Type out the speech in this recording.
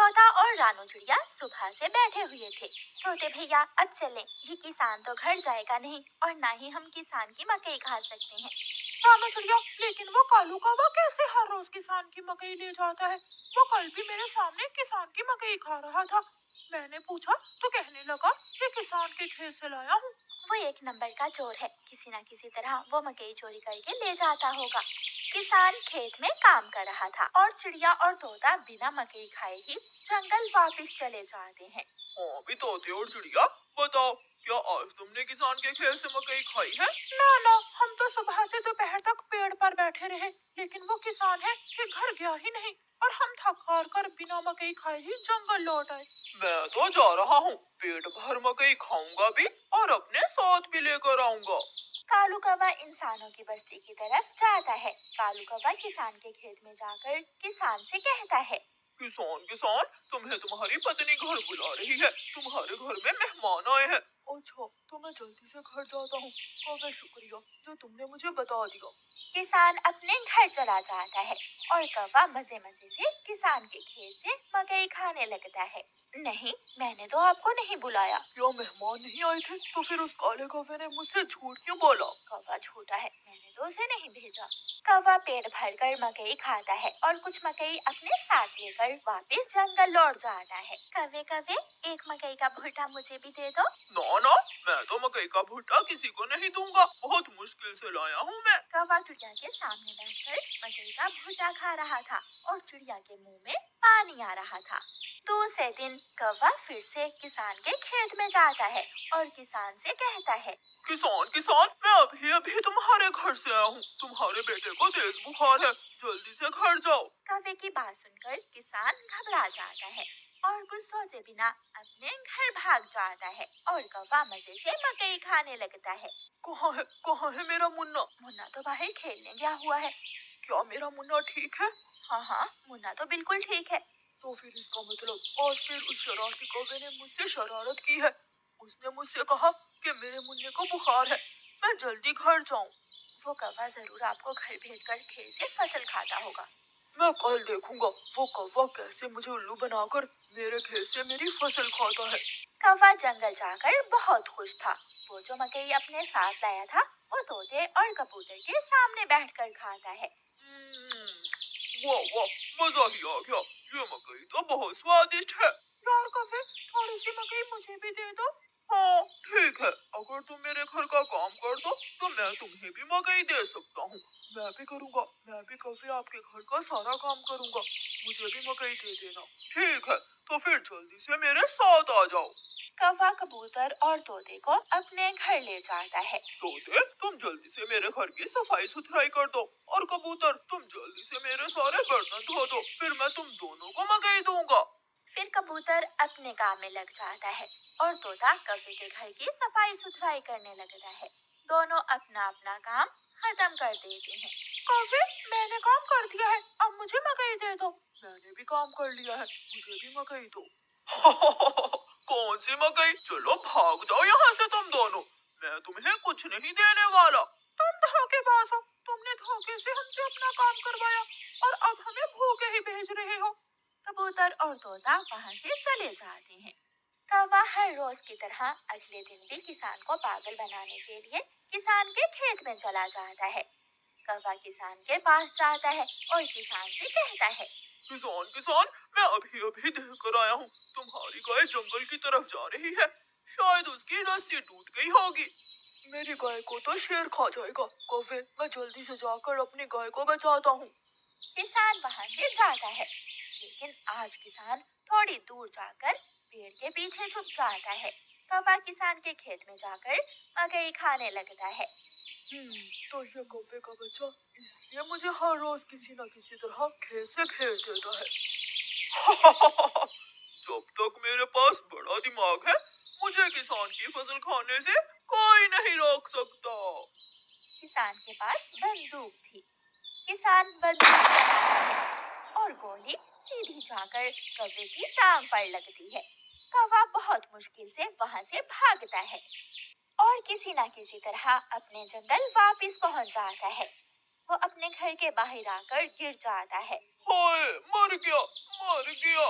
तोता और रानू चिड़िया सुबह से बैठे हुए थे। तोते भैया अब चलें, ये किसान तो घर जाएगा नहीं और ना ही हम किसान की मकई खा सकते हैं। रानू चिड़िया, लेकिन वो कालू कौवा कैसे हर रोज किसान की मकई ले जाता है? वो कल भी मेरे सामने किसान की मकई खा रहा था। मैंने पूछा तो कहने लगा ये किसान के खेत से लाया हूँ। वो एक नंबर का चोर है, किसी न किसी तरह वो मकई चोरी करके ले जाता होगा। किसान खेत में काम कर रहा था और चिड़िया और तोता बिना मकई खाए ही जंगल वापस चले जाते हैं। हाँ भी तोते और चिड़िया, बताओ क्या आज तुमने किसान के खेत से मकई खाई है? ना ना, हम तो सुबह से दोपहर तक पेड़ पर बैठे रहे, लेकिन वो किसान है कि घर गया ही नहीं और हम थक हार कर बिना मकई खाए ही जंगल लौट आए। मैं तो जा रहा हूँ, पेट भर मकई खाऊंगा भी और अपने साथ भी लेकर आऊंगा। कालू कौवा इंसानों की बस्ती की तरफ जाता है। कालू कौवा किसान के खेत में जाकर किसान से कहता है, किसान किसान, तुम्हें तुम्हारी पत्नी घर बुला रही है, तुम्हारे घर में मेहमान आए हैं। अच्छा, तो मैं जल्दी से घर जाता हूँ। कौवे शुक्रिया जो तुमने मुझे बता दिया। किसान अपने घर चला जाता है और कौवा मजे मजे से किसान के खेत से मकई खाने लगता है। नहीं, मैंने तो आपको नहीं बुलाया। क्या मेहमान नहीं आए थे? तो फिर उस काले कौवे ने मुझसे झूठ क्यों बोला? कौवा झूठा है, मैंने तो उसे नहीं भेजा। कौवा पेट भरकर मकई खाता है और कुछ मकई अपने साथ लेकर वापस जंगल लौट जाता है। कौवे कौवे, एक मकई का भुट्टा मुझे भी दे दो। ना ना, मैं तो मकई का भुट्टा किसी को नहीं दूंगा, बहुत मुश्किल से लाया हूँ मैं। कौवा चिड़िया के सामने बैठकर मकई का भुट्टा खा रहा था और चिड़िया के मुंह में पानी आ रहा था। दूसरे दिन कौवा फिर से किसान के खेत में जाता है और किसान से कहता है, किसान किसान, मैं अभी अभी तुम्हारे घर से आया हूँ, तुम्हारे बेटे को तेज बुखार है, जल्दी से घर जाओ। कौवे की बात सुनकर किसान घबरा जाता है और कुछ सोचे बिना अपने घर भाग जाता है और कौवा मजे से मकई खाने लगता है। कहाँ है मेरा मुन्ना? मुन्ना तो बाहर खेलने गया हुआ है। क्या मेरा मुन्ना ठीक है? हाँ हाँ, मुन्ना तो बिल्कुल ठीक है। तो फिर इसका मतलब आज फिर उस शरारती कौवे ने मुझसे शरारत की है। उसने मुझसे कहा कि मेरे मुन्ने को बुखार है, मैं जल्दी घर जाऊं। वो कौवा जरूर आपको घर भेजकर खेत से फसल खाता होगा। मैं कल देखूंगा वो कौवा कैसे मुझे उल्लू बनाकर मेरे खेत से मेरी फसल खाता है। कौवा जंगल जाकर बहुत खुश था। वो जो मकई अपने साथ लाया था वो तोते और कबूतर के सामने बैठकर खाता है। वाह वाह, मजा ही आ गया, ये मकई तो बहुत स्वादिष्ट है। यार कौवे, थोड़ी सी मकई मुझे भी दे दो। हाँ ठीक है, अगर तुम मेरे घर का काम कर दो तो मैं तुम्हें भी मकई दे सकता हूँ। मैं भी करूँगा, मैं भी कभी आपके घर का सारा काम करूँगा, मुझे भी मकई दे देना। ठीक है, तो फिर जल्दी से मेरे साथ आ जाओ। कौवा कबूतर और तोते को अपने घर ले जाता है। तोते, तुम जल्दी से मेरे घर की सफाई सुथराई कर दो और कबूतर तुम जल्दी से मेरे सारे बर्तन धो दो, फिर मैं तुम दोनों को मकई दूंगा। फिर कबूतर अपने काम में लग जाता है और तोता कौवे के घर की सफाई सुथराई करने लगता है। दोनों अपना अपना काम खत्म कर देते हैं। कौवे, मैंने काम कर दिया है, अब मुझे मकई दे दो। मैंने भी काम कर लिया है, मुझे भी मकई दो। कौन सी मकई? चलो भाग जाओ यहाँ से तुम दोनों, मैं तुम्हें कुछ नहीं देने वाला। तुम धोखेबाज हो, तुमने धोखे से हमसे अपना काम करवाया और अब हमें भूखे ही भेज रहे हो। कबूतर और तोता वहाँ से चले जाते हैं। कौवा हर रोज की तरह अगले दिन भी किसान को पागल बनाने के लिए किसान के खेत में चला जाता है। कौवा किसान के पास जाता है और किसान से कहता है, किसान किसान, मैं अभी अभी देख कर आया हूँ, तुम्हारी गाय जंगल की तरफ जा रही है, शायद उसकी रस्सी टूट गई होगी। मेरी गाय को तो शेर खा जाएगा। कौवे, मैं जल्दी से जाकर अपनी गाय को बचाता हूँ। किसान वहाँ से जाता है, लेकिन आज किसान थोड़ी दूर जाकर पेड़ के पीछे छुप जाता है। कौवा किसान के खेत में जाकर मकई खाने लगता है। तो ये कौवे का बच्चा इसलिए मुझे हर रोज किसी न किसी तरह खेत से भेज देता है। जब तक मेरे पास बड़ा दिमाग है, मुझे किसान की फसल खाने से कोई नहीं रोक सकता। किसान के पास बंदूक थी। किसान बंदूक चलाता है और गोली सीधी जाकर कौवे की टांग पर लगती है। कौवा बहुत मुश्किल से वहाँ से भागता है और किसी न किसी तरह अपने जंगल वापस पहुँच जाता है। वो अपने घर के बाहर आकर गिर जाता है। हाय, मर गया, मर गया।